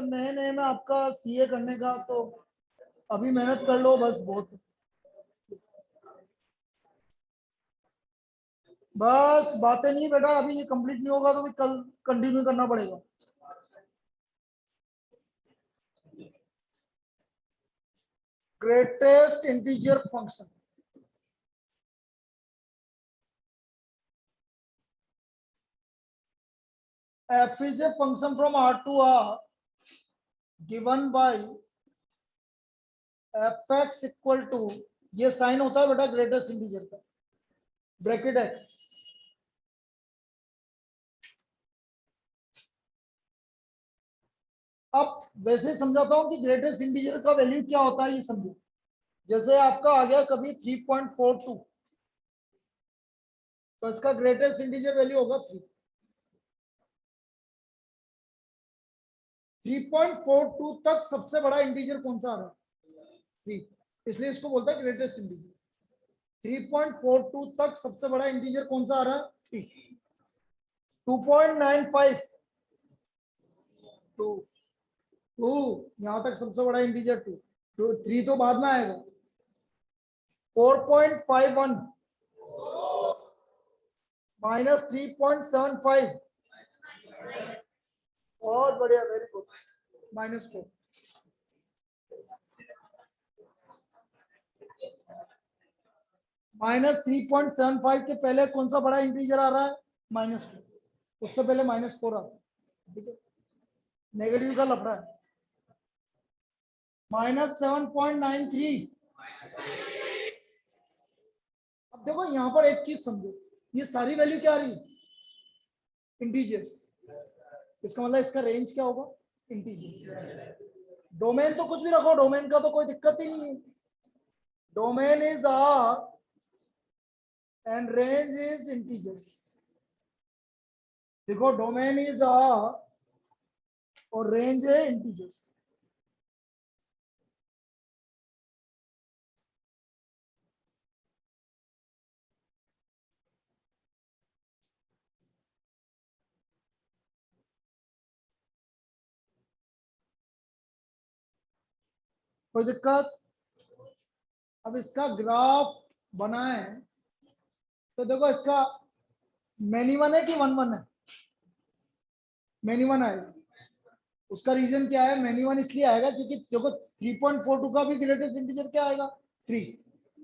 नए नए में आपका सीए करने का, तो अभी मेहनत कर लो बस, बहुत। बस बातें नहीं बेटा, अभी ये कंप्लीट नहीं होगा तो भी कल कंटिन्यू करना पड़ेगा। Greatest integer function, f is a function from R to R given by fx equal to, ये साइन होता है बेटा ग्रेटेस्ट इंटीजर का, ब्रैकेट x। अब वैसे समझाता हूं कि ग्रेटेस्ट इंटीजर का वैल्यू क्या होता है, ये समझो। जैसे आपका आ गया कभी 3.42, तो इसका ग्रेटेस्ट इंटीजर वैल्यू होगा 3। 3.42 तक सबसे बड़ा इंटीजर कौन सा आ रहा है? 3, इसलिए इसको बोलता है ग्रेटेस्ट इंटीजर। 3.42 तक सबसे बड़ा इंटीजर कौन सा आ रहा है? 3। 2.95, 2, 2, यहां तक सबसे बड़ा इंटीजर 2, तो 3 तो बाद में आएगा। 4.51 माइनस 3.75, बहुत बढ़िया, वेरी गुड, -4। -3.75 के पहले कौन सा बड़ा इंटीजर आ रहा है? -2, उससे पहले -4 आता है, ठीक है, नेगेटिव का लफड़ा है। -7.93। अब देखो यहां पर एक चीज समझो, ये सारी वैल्यू क्या आ रही है? इंटीजर्स। इसका मतलब इसका रेंज क्या होगा? इंटीजर। डोमेन तो कुछ भी रखो, डोमेन का तो कोई दिक्कत ही नहीं है। Domain is R and range is integers। देखो डोमेन इज R और रेंज है इंटीजर्स। कोई दिक्कत? अब इसका ग्राफ बनाए तो देखो इसका मैनी वन है कि वन वन है? मैनी वन आएगा। उसका रीजन क्या है? मैनी वन इसलिए आएगा क्योंकि देखो 3.42 का भी ग्रेटेस्ट इंटीजर क्या आएगा? 3।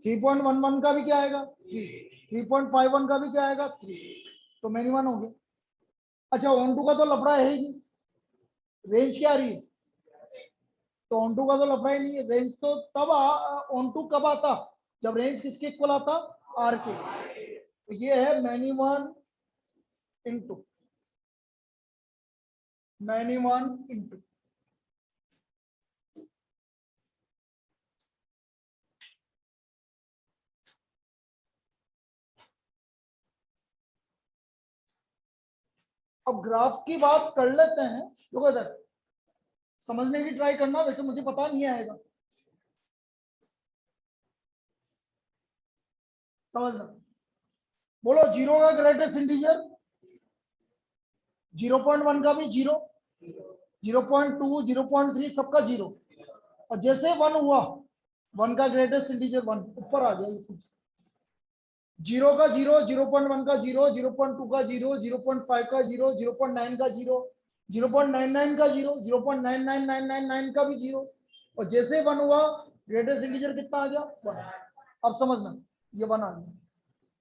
3.11 का भी क्या आएगा? 3। 3.51 का भी क्या आएगा? 3। तो मैनी वन हो गया। अच्छा ऑन टू का तो लफड़ा है ही नहीं, रेंज क्या आ रही है? तो ऑन टू का तो लफड़ा ही नहीं है, रेंज तो तब ऑन टू कब आता? जब रेंज किसके इक्वल आता? आर के। तो ये है many one into many one into. अब ग्राफ की बात कर लेते हैं, देखो इधर समझने की ट्राई करना, वैसे मुझे पता नहीं आएगा, समझना। बोलो जीरो का ग्रेटेस्ट इंटीजर, 0.1 का भी जीरो, 0.2, 0.3 सबका जीरो, और जैसे वन हुआ, वन का ग्रेटेस्ट इंटीजर वन ऊपर आ गया ये खुद से। जीरो का जीरो, 0.1 का जीरो, 0.2 का जीरो, 0.5 का जीरो, 0.9 का जीरो, 0.99 का जीरो, 0.99999 का भी जीरो, और जैसे वन हुआ ग्रेटेस्ट इंटीजर कितना आ गया? वन। अब समझना, ये वन आ गया,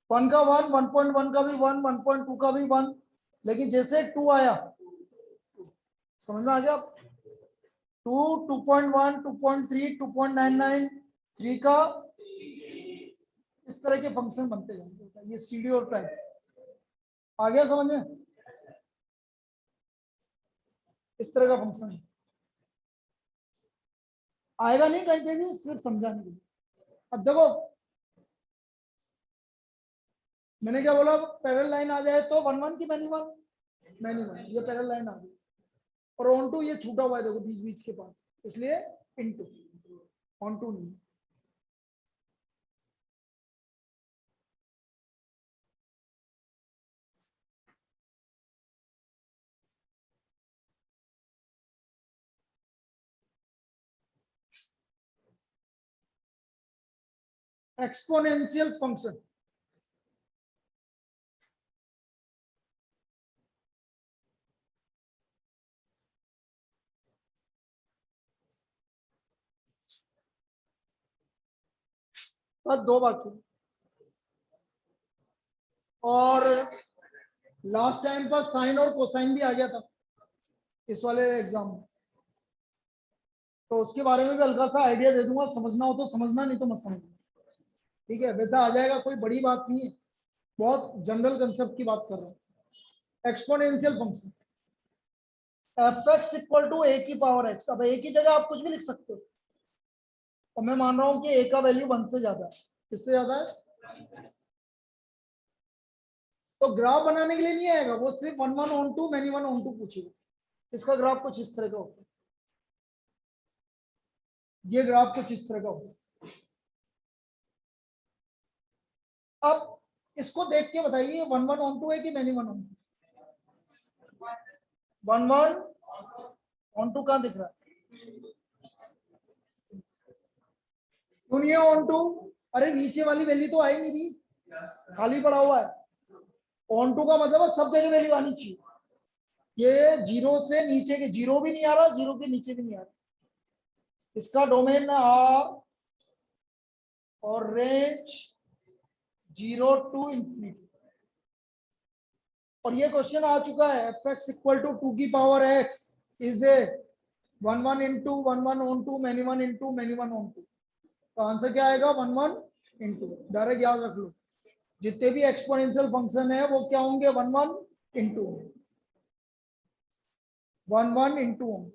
वन का वन, 1.1 का भी वन, 1.2 का भी वन, लेकिन जैसे टू आया, समझ में आ गया? 2, 2.1, 2.3, 2.99, 3 का, इस तरह के फंक्शन बनते जाएंगे। ये सीडी और टाइप आ गया समझ में? इस तरह का फंक्शन आएगा नहीं कहीं पे भी, सिर्फ समझाने के लिए। अब देखो मैंने क्या बोला, पैरेलल लाइन आ जाए तो वन वन की मैनी वन, मैनी वन, ये पैरेलल लाइन आ गई, और ऑन टू ये छूटा हुआ है देखो बीच बीच के पास, इसलिए इनटू, ऑन टू नहीं। Exponential function. बस दो बाकी, और लास्ट टाइम पर साइन और कोसाइन भी आ गया था इस वाले एग्जाम में, तो उसके बारे में भी हल्का सा आइडिया दे दूंगा, समझना हो तो समझना, नहीं तो मत समझना, ठीक है? वैसा आ जाएगा, कोई बड़ी बात नहीं है, बहुत जनरल कंसेप्ट की बात कर रहा हूँ। Exponential function f x equal to a की पावर एक्स। अब ए की जगह आप कुछ भी लिख सकते हो, और मैं मान रहा हूँ कि ए का वैल्यू 1 से ज्यादा है। किससे ज्यादा है? तो ग्राफ बनाने के लिए नहीं आएगा वो, सिर्फ one one onto many one onto पूछेगा। इसका ग्राफ कुछ इस तरह का होगा, ये ग्राफ कुछ इस तरह का होगा। अब इसको देख के बताइए, वन वन ऑन टू है कि many one onto? One one onto कहां दिख रहा है? क्यों नहीं है ऑन टू? अरे नीचे वाली वैल्यू तो आई नहीं थी, खाली पड़ा हुआ है। ऑन टू का मतलब है सब जगह वैल्यू आनी चाहिए। ये जीरो से नीचे के, जीरो भी नहीं आ रहा, जीरो के नीचे भी नहीं आ रहा। इसका डोमेन आर और रेंज 0 टू इंफिनिटी। और ये क्वेश्चन आ चुका है, एफ एक्स इक्वल टू 2 की power x is a one one into one one onto many one into many one onto. तो आंसर क्या आएगा? वन वन इंटू, डायरेक्ट याद रख लो, जितने भी एक्सपोनेंशियल फंक्शन है वो क्या होंगे? One one into one one into.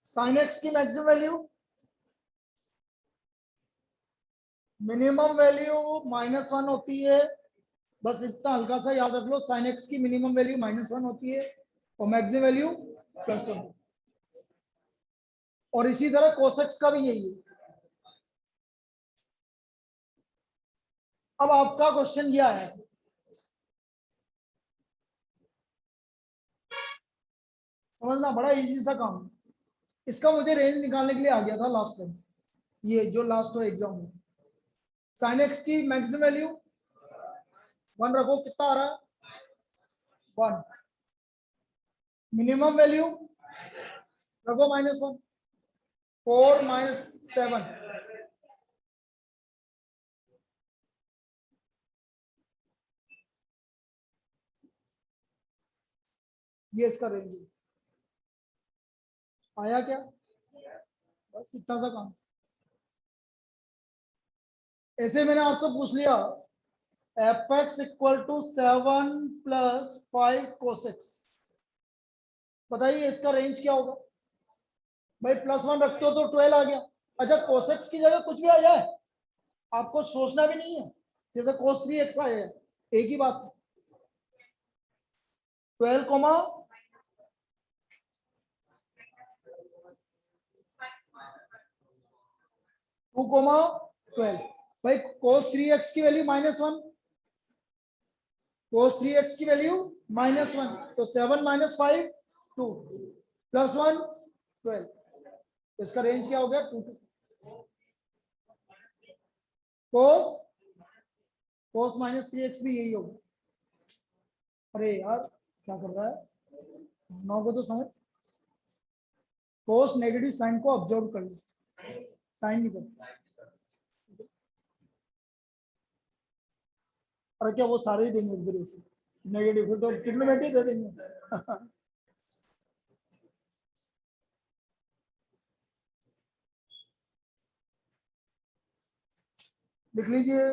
Sine x की मैक्सिमम वैल्यू, मिनिमम वैल्यू -1 होती है। बस इतना हल्का सा याद रख लो, साइन एक्स की मिनिमम वैल्यू -1 होती है और मैक्सिमम वैल्यू +1। और इसी तरह कोसेक्स का भी यही है। अब आपका क्वेश्चन ये आया, समझना, बड़ा इजी सा काम है। इसका मुझे रेंज निकालने के लिए आ गया था लास्ट टाइम, ये जो लास्ट हो एग्जाम में। साइन एक्स की मैक्सिमम वैल्यू 1 रखो, कितना आ रहा है? 1। मिनिमम वैल्यू रखो -1, 4 - 7। ये इसका रेंज है। आया क्या? बस इतना सा काम। ऐसे मैंने आपसे पूछ लिया, एफ एक्स इक्वल टू 7 + 5 कोसेक्स, बताइए इसका रेंज क्या होगा? भाई +1 रखते हो तो 12 आ गया। अच्छा, कोसेक्स की जगह कुछ भी आ जाए, आपको सोचना भी नहीं है, जैसे cos 3x आया है, एक ही बात। 12, 2, 12। भाई cos 3x की वैल्यू -1, cos 3x की वैल्यू -1, तो 7 - 5 2 +1 12। इसका रेंज क्या हो गया? 2 cos -3x भी यही होगा। अरे यार क्या कर रहा है, 9 को तो समझ। cos नेगेटिव साइन को ऑब्जर्व कर लो, साइन नहीं करता। अरे क्या वो सारे ही देंगे एक बार से नेगेटिव, फिर तो ट्रिग्नोमेट्री दे देंगे। लिख लीजिए,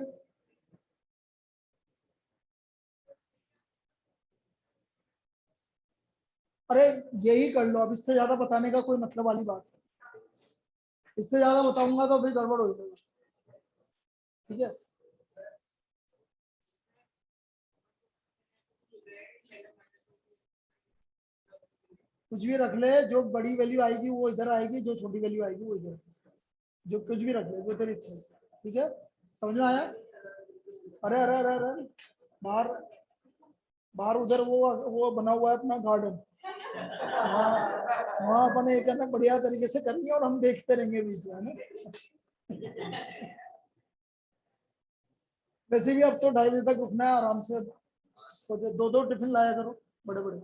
अरे यही कर लो, अब इससे ज्यादा बताने का कोई मतलब वाली बात है। इससे ज्यादा बताऊंगा तो फिर गड़बड़ हो जाएगा, ठीक है? कुछ भी रख ले, जो बड़ी वैल्यू आएगी वो इधर आएगी, जो छोटी वैल्यू आएगी वो इधर, जो कुछ भी रख ले, जो तेरी इच्छा है। ठीक है, समझ में आया? अरे अरे अरे अरे, बाहर बाहर उधर वो बना हुआ है अपना गार्डन, वहाँ अपन एक है ना बढ़िया तरीके से करेंगे और हम देखते रहेंगे बीच में, है ना। वैसे भी अब तो 2:30 बजे तक उठना है आराम से, तो दो दो टिफिन लाया करो बड़े बड़े,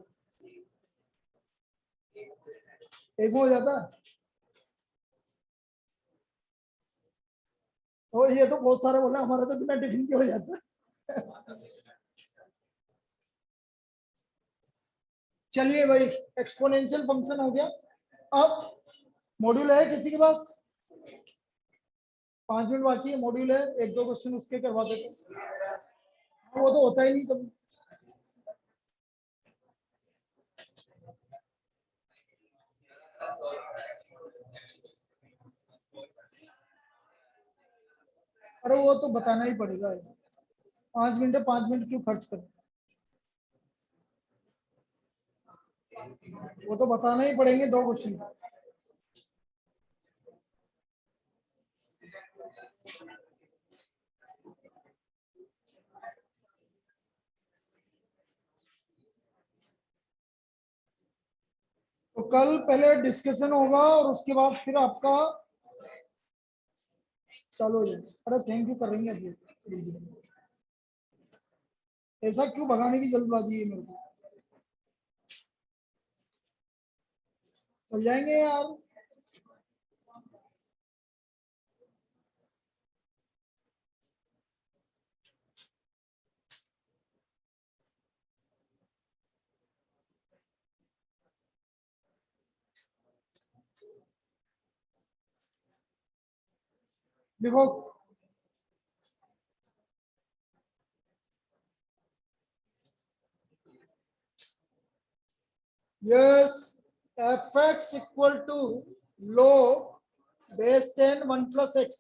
एक में हो जाता है। तो ये तो बहुत सारे बोले, हमारा तो बिना टिफिन के हो जाता है। चलिए भाई, एक्सपोनेंशियल फंक्शन हो गया। अब मॉड्यूल है किसी के पास? 5 मिनट बाकी है, मॉड्यूल है, एक दो क्वेश्चन उसके करवा देते, वो तो होता ही नहीं कभी। अरे वो तो बताना ही पड़ेगा, 5 मिनट है, 5 मिनट क्यों खर्च कर, वो तो बताना ही पड़ेंगे 2 क्वेश्चन। तो कल पहले डिस्कशन होगा और उसके बाद फिर आपका चालू हो जाएगा। अरे थैंक यू करेंगे अभी, ऐसा क्यों भगाने की जल्दबाजी है मेरे को, चल जाएंगे यार। देखो yes, F x equal to log base 10 1 plus x,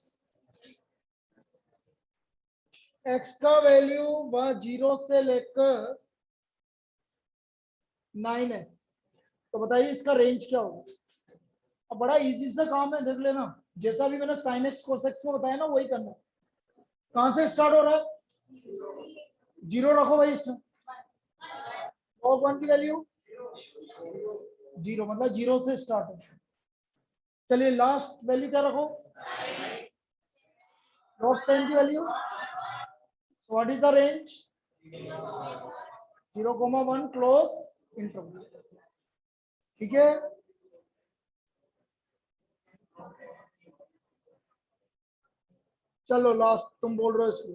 x का वैल्यू वह 0 से लेकर 9 है, तो बताइए इसका रेंज क्या होगा? अब बड़ा इजी सा काम है, देख लेना, जैसा भी मैंने साइन एक्स कोस एक्स को बताया ना वही करना। कहां से स्टार्ट हो रहा है? 0 रखो भाई इसमें, log 1 की वैल्यू 0, मतलब 0 से स्टार्ट है। चलिए लास्ट वैल्यू क्या रखो? log 10 की value, what is the range? 0,1 close interval. ठीक है, चलो लास्ट तुम बोल रहे हो इसको।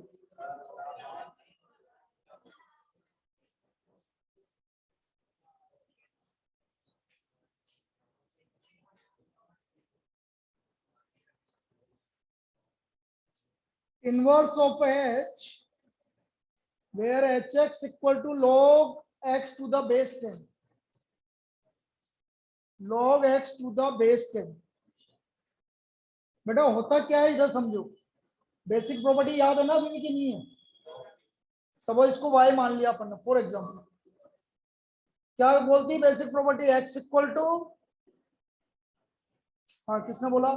Inverse of h where hx equal to log x to the base 10, log x to the base 10। बेटा होता क्या है इधर समझो, बेसिक प्रॉपर्टी याद है ना तुम्हें कि नहीं है? सपोज इसको y मान लिया अपन ने फॉर एग्जांपल, क्या बोलती है basic property? x equal to, हाँ किसने बोला?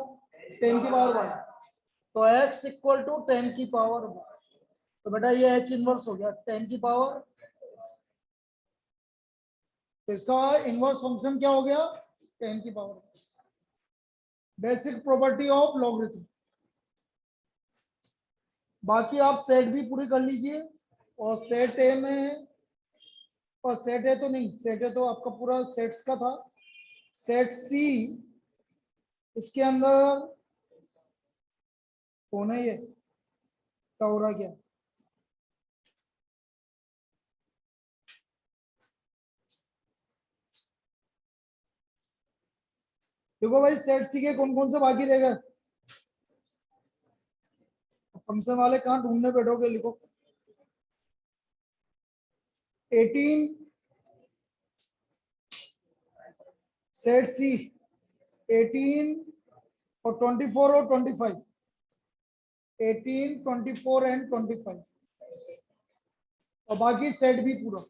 10 की पावर 1, तो x इक्वल टू 10 की पावर 1, तो बेटा ये h इनवर्स हो गया 10 की पावर, तो इसका इनवर्स फंक्शन क्या हो गया? 10 की power, basic property of logarithm. बाकी आप सेट भी पूरी कर लीजिए, और सेट ए में, और सेट ए तो नहीं, सेट ए तो आपका पूरा सेट्स का था, सेट सी इसके अंदर कौन है, ये क्या हो रहा क्या? देखो भाई सेट सी के कौन कौन से बाकी रह गए? फंक्शन वाले कहाँ ढूंढने बैठोगे, लिखो 18 सेट सी, 18 और 24 और 25, 18 24 एंड 25, और बाकी सेट भी पूरा।